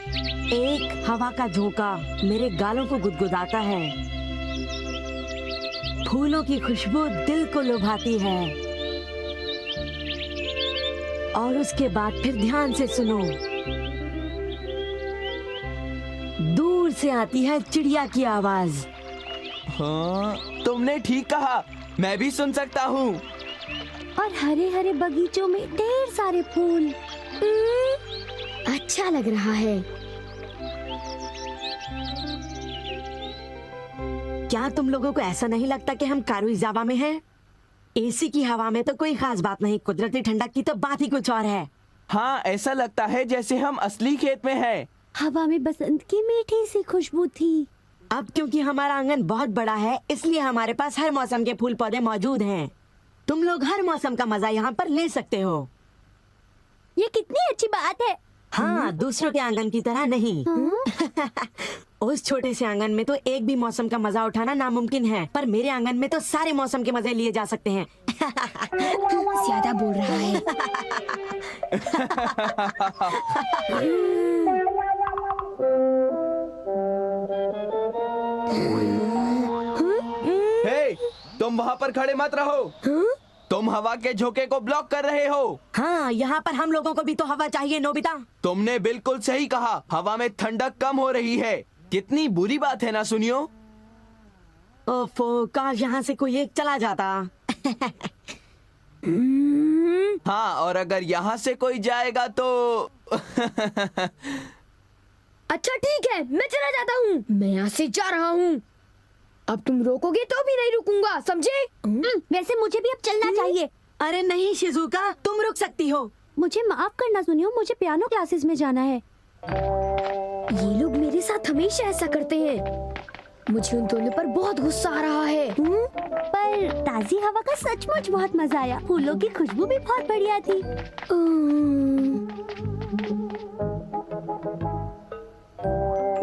एक हवा का झोंका मेरे गालों को गुदगुदाता है। फूलों की खुशबू दिल को लुभाती है। और उसके बाद फिर ध्यान से सुनो, दूर से आती है चिड़िया की आवाज। हाँ, तुमने ठीक कहा, मैं भी सुन सकता हूँ। और हरे हरे बगीचों में ढेर सारे फूल। अच्छा लग रहा है। क्या तुम लोगों को ऐसा नहीं लगता कि हम कारुइजावा में हैं? एसी की हवा में तो कोई खास बात नहीं, कुदरती ठंडक की तो बात ही कुछ और है। हाँ, ऐसा लगता है जैसे हम असली खेत में हैं। हवा में बसंत की मीठी सी खुशबू थी। अब क्योंकि हमारा आंगन बहुत बड़ा है, इसलिए हमारे पास हर मौसम के फूल पौधे मौजूद हैं। तुम लोग हर मौसम का मजा यहाँ पर ले सकते हो। ये कितनी अच्छी बात है। हाँ, दूसरों के आंगन की तरह नहीं। उस छोटे से आंगन में तो एक भी मौसम का मजा उठाना नामुमकिन है, पर मेरे आंगन में तो सारे मौसम के मजे लिए जा सकते हैं। ज्यादा बोल रहा है। हे, तुम वहाँ पर खड़े मत रहो। तुम हवा के झोंके को ब्लॉक कर रहे हो। हाँ, यहाँ पर हम लोगों को भी तो हवा चाहिए नोबिता। तुमने बिल्कुल सही कहा, हवा में ठंडक कम हो रही है। कितनी बुरी बात है ना, सुनियो। ओफो, काश यहाँ से कोई एक चला जाता। हाँ, और अगर यहाँ से कोई जाएगा तो अच्छा ठीक है, मैं चला जाता हूँ। मैं यहाँ से जा रहा हूँ। अब तुम रोकोगे तो भी नहीं रुकूंगा, समझे? वैसे मुझे भी अब चलना चाहिए। अरे नहीं शिजुका, तुम रुक सकती हो। मुझे माफ करना सुनियो, मुझे पियानो क्लासेस में जाना है। ये लोग मेरे साथ हमेशा ऐसा करते हैं। मुझे उन दोनों पर बहुत गुस्सा आ रहा है। पर ताजी हवा का सचमुच बहुत मजा आया। फूलों की खुशबू भी बहुत बढ़िया थी।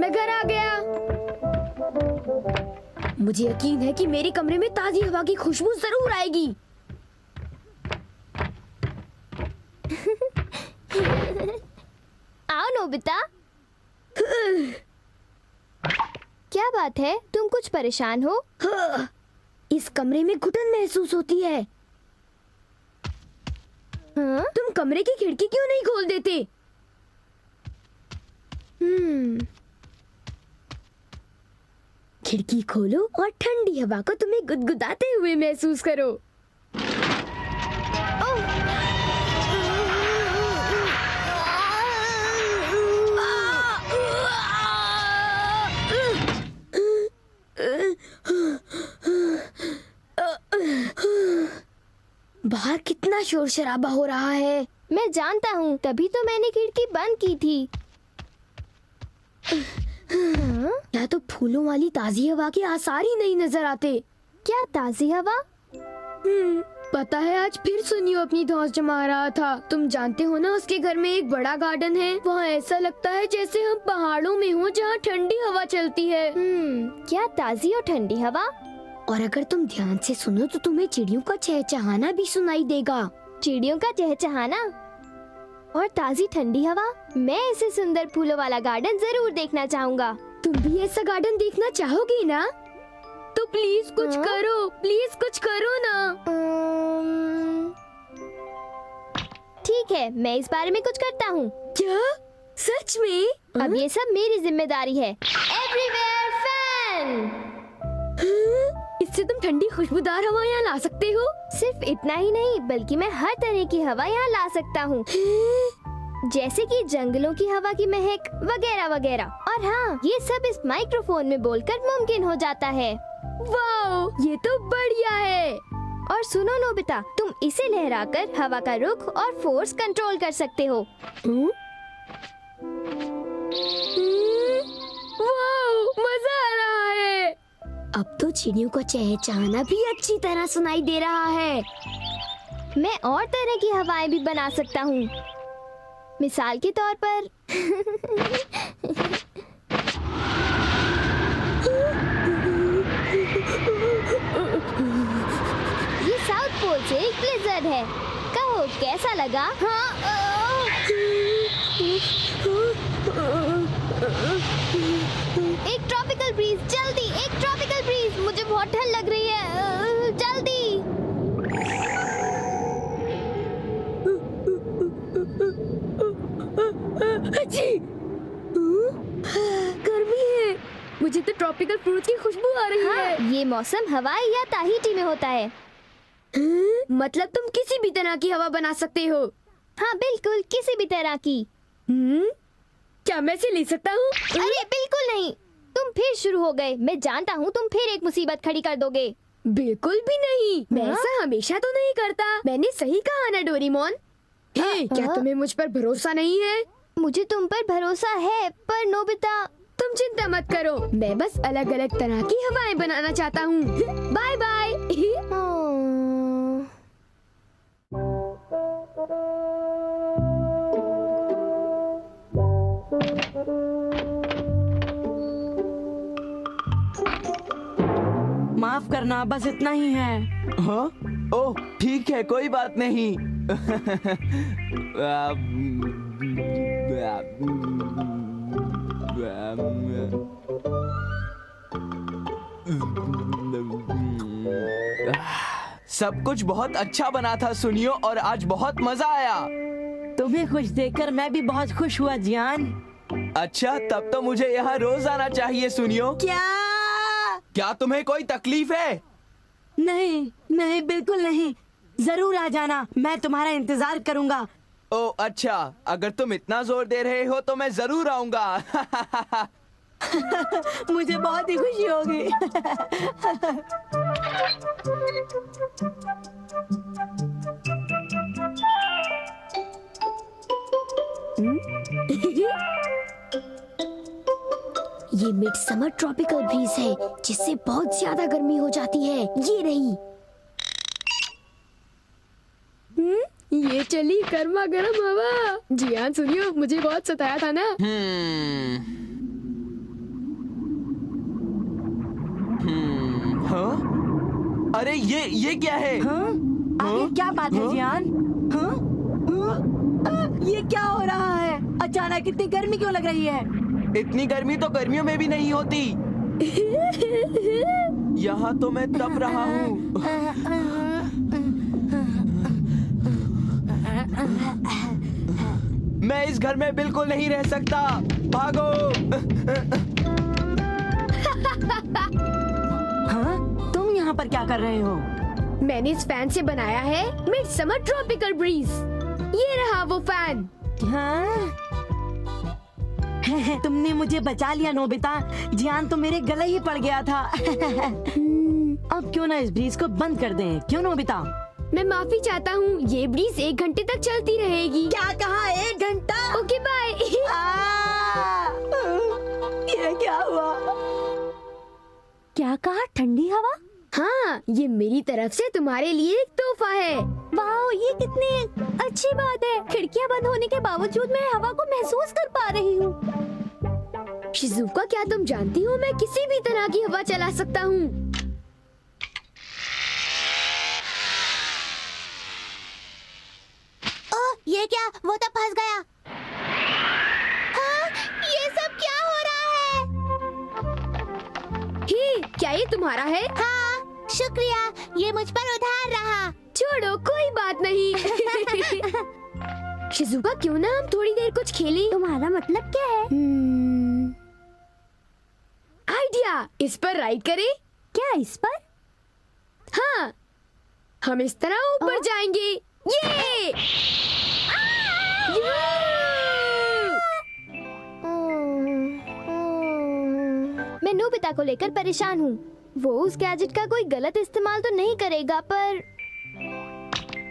मैं घर आ गया। मुझे यकीन है कि मेरे कमरे में ताजी हवा की खुशबू जरूर आएगी। आओ नोबिता। क्या बात है, तुम कुछ परेशान हो? इस कमरे में घुटन महसूस होती है। हाँ? तुम कमरे की खिड़की क्यों नहीं खोल देते? खिड़की खोलो और ठंडी हवा को तुम्हें गुदगुदाते हुए महसूस करो। बाहर कितना शोर शराबा हो रहा है। मैं जानता हूँ, तभी तो मैंने खिड़की बंद की थी। यहाँ तो फूलों वाली ताजी हवा के आसार ही नहीं नजर आते। क्या ताजी हवा? पता है, आज फिर सुनियो अपनी धौंस जमा रहा था। तुम जानते हो ना, उसके घर में एक बड़ा गार्डन है। वहाँ ऐसा लगता है जैसे हम पहाड़ों में हो, जहाँ ठंडी हवा चलती है। क्या ताजी और ठंडी हवा? और अगर तुम ध्यान से सुनो तो तुम्हें चिड़ियों का चहचहाना भी सुनाई देगा। चिड़ियों का चहचहाना और ताजी ठंडी हवा। मैं ऐसे सुंदर फूलों वाला गार्डन जरूर देखना चाहूँगा। तुम भी ऐसा गार्डन देखना चाहोगी ना? तो प्लीज कुछ करो, प्लीज कुछ करो ना। ठीक है, मैं इस बारे में कुछ करता हूँ। क्या? सच में? अब ये सब मेरी जिम्मेदारी है। Everywhere fan. इससे तुम ठंडी खुशबूदार हवा यहाँ ला सकते हो? सिर्फ इतना ही नहीं, बल्कि मैं हर तरह की हवा यहाँ ला सकता हूँ। जैसे कि जंगलों की हवा की महक वगैरह वगैरह। और हाँ, ये सब इस माइक्रोफोन में बोलकर मुमकिन हो जाता है। वाओ, ये तो बढ़िया है। और सुनो नोबिता, तुम इसे लहराकर हवा का रुख और फोर्स कंट्रोल कर सकते हो। वाओ, मजा आ रहा है। अब तो चिड़ियों को चहचहाना भी अच्छी तरह सुनाई दे रहा है। मैं और तरह की हवाएं भी बना सकता हूँ। मिसाल के तौर पर ये साउथ पोल से एक ब्लिज़र्ड है। कहो कैसा लगा? हाँ एक ट्रॉपिकल ब्रीज, जल्दी एक ट्रॉपिकल ब्रीज, मुझे बहुत ठंड लग रही है, जल्दी। अच्छी गर्मी है, मुझे तो ट्रॉपिकल फ्रूट की खुशबू आ रही है। ये मौसम हवाई या ताहिती में होता है। मतलब तुम किसी भी तरह की हवा बना सकते हो? हाँ बिल्कुल, किसी भी तरह की। क्या मैं इसे ले सकता हूँ? अरे बिल्कुल नहीं, तुम फिर शुरू हो गए। मैं जानता हूँ तुम फिर एक मुसीबत खड़ी कर दोगे। बिल्कुल भी नहीं, मैं ऐसा हमेशा तो नहीं करता। मैंने सही कहा ना डोरेमोन। हे, क्या तुम्हें मुझ पर भरोसा नहीं है? मुझे तुम पर भरोसा है, पर नोबिता। तुम चिंता मत करो, मैं बस अलग अलग तरह की हवाएं बनाना चाहता हूँ। Bye bye. माफ करना, बस इतना ही है। हाँ? ओह ठीक है, कोई बात नहीं। सब कुछ बहुत अच्छा बना था सुनियो, और आज बहुत मजा आया। तुम्हें खुश देखकर मैं भी बहुत खुश हुआ जियान। अच्छा, तब तो मुझे यहाँ रोज आना चाहिए सुनियो। क्या तुम्हें कोई तकलीफ है? नहीं नहीं, बिल्कुल नहीं। जरूर आ जाना, मैं तुम्हारा इंतजार करूंगा। ओह अच्छा, अगर तुम इतना जोर दे रहे हो तो मैं जरूर आऊंगा। मुझे बहुत ही खुशी होगी। ये मिड समर ट्रॉपिकल ब्रीज है, जिससे बहुत ज्यादा गर्मी हो जाती है। ये रही। ये चली गर्मा गर्म हवा। जियान सुनियो, मुझे बहुत सताया था ना। हाँ? अरे ये क्या है? हाँ? आगे क्या बात है जियान? हाँ? हाँ? ये क्या हो रहा है? अचानक इतनी गर्मी क्यों लग रही है? इतनी गर्मी तो गर्मियों में भी नहीं होती। यहाँ तो मैं तप रहा हूँ। मैं इस घर में बिल्कुल नहीं रह सकता। भागो। हाँ? तुम यहाँ पर क्या कर रहे हो? मैंने इस फैन से बनाया है मिड समर ट्रॉपिकल ब्रीज। ये रहा वो फैन। हाँ? तुमने मुझे बचा लिया नोबिता। जियान तो मेरे गले ही पड़ गया था। अब क्यों ना इस ब्रीज को बंद कर दें? क्यों नोबिता? मैं माफी चाहता हूँ, ये ब्रीज 1 घंटे तक चलती रहेगी। क्या कहा? 1 घंटा? Okay bye. ये क्या हुआ? क्या कहा? ठंडी हवा? हाँ, ये मेरी तरफ से तुम्हारे लिए एक तोहफा है। वाह, ये कितनी अच्छी बात है। खिड़कियाँ बंद होने के बावजूद मैं हवा को महसूस कर पा रही हूँ। शिजुका, क्या तुम जानती हो मैं किसी भी तरह की हवा चला सकता हूँ। ये क्या? वो तो फंस गया। हाँ, ये सब क्या हो रहा है? हे, क्या ये तुम्हारा है? हाँ, शुक्रिया, ये मुझ पर उधार रहा। छोड़ो, कोई बात नहीं। शिजुका, क्यों ना हम थोड़ी देर कुछ खेलें? तुम्हारा मतलब क्या है? आइडिया, इस पर राइड करें? क्या इस पर? हाँ, हम इस तरह ऊपर जाएंगे। ये मैं नोबिता को लेकर परेशान हूँ। वो उस गैजेट का कोई गलत इस्तेमाल तो नहीं करेगा, पर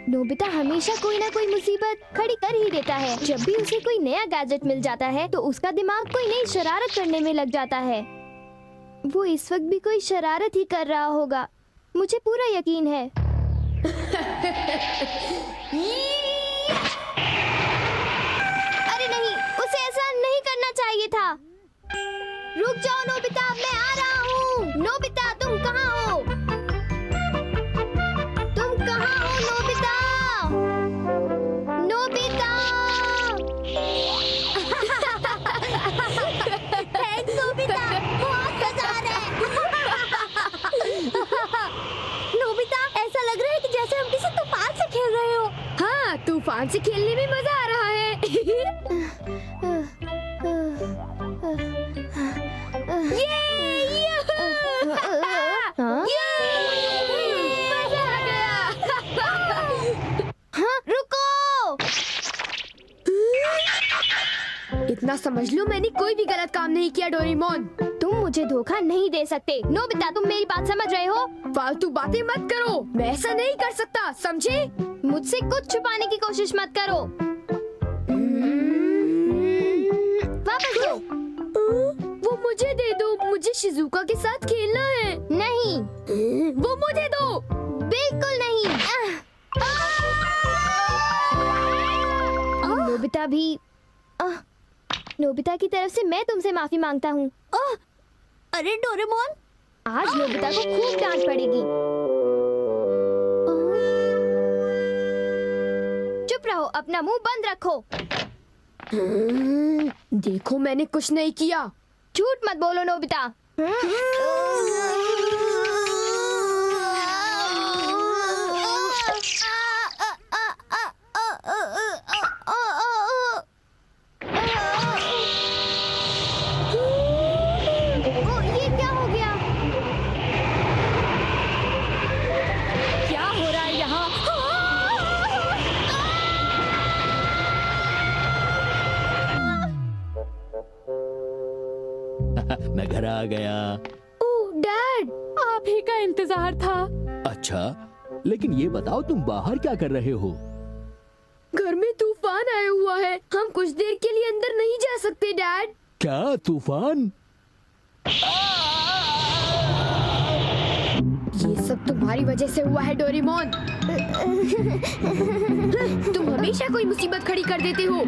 नोबिता हमेशा कोई ना कोई मुसीबत खड़ी कर ही देता है। जब भी उसे कोई नया गैजेट मिल जाता है तो उसका दिमाग कोई नई शरारत करने में लग जाता है। वो इस वक्त भी कोई शरारत ही कर रहा होगा, मुझे पूरा यकीन है। अरे नहीं, उसे ऐसा नहीं करना चाहिए था। रुक जाओ नोबिता, मैं आ रहा हूँ। नोबिता, तुम कहाँ हो? तुम कहाँ हो नोबिता? नोबिता! तूफान से खेलने में मजा आ रहा है। मजा आ गया। हाँ, रुको। इतना समझ लो मैंने कोई भी गलत काम नहीं किया डोरेमोन। तुम मुझे धोखा नहीं दे सकते। नोबिता, तुम मेरी बात समझ रहे हो? फालतू बातें मत करो, मैं ऐसा नहीं कर सकता, समझे? मुझसे कुछ छुपाने की कोशिश मत करो। वापस दो। वो मुझे दे दो, मुझे शिजुका के साथ खेलना है। नहीं, वो मुझे दो। बिल्कुल नहीं। नोबिता भी नोबिता की तरफ से मैं तुमसे माफी मांगता हूँ। अरे डोरेमोन, आज नोबिता को खूब डांट पड़ेगी। चुप रहो, अपना मुंह बंद रखो। देखो मैंने कुछ नहीं किया। झूठ मत बोलो नोबिता। ये क्या हो गया? क्या हो रहा है यहाँ? मैं घर आ गया। ओह डैड, आप ही का इंतजार था। अच्छा, लेकिन ये बताओ तुम बाहर क्या कर रहे हो? घर में तूफान आया हुआ है, हम कुछ देर के लिए अंदर नहीं जा सकते डैड। क्या तूफान? ये सब तुम्हारी वजह से हुआ है डोरेमोन। तुम हमेशा कोई मुसीबत खड़ी कर देते हो।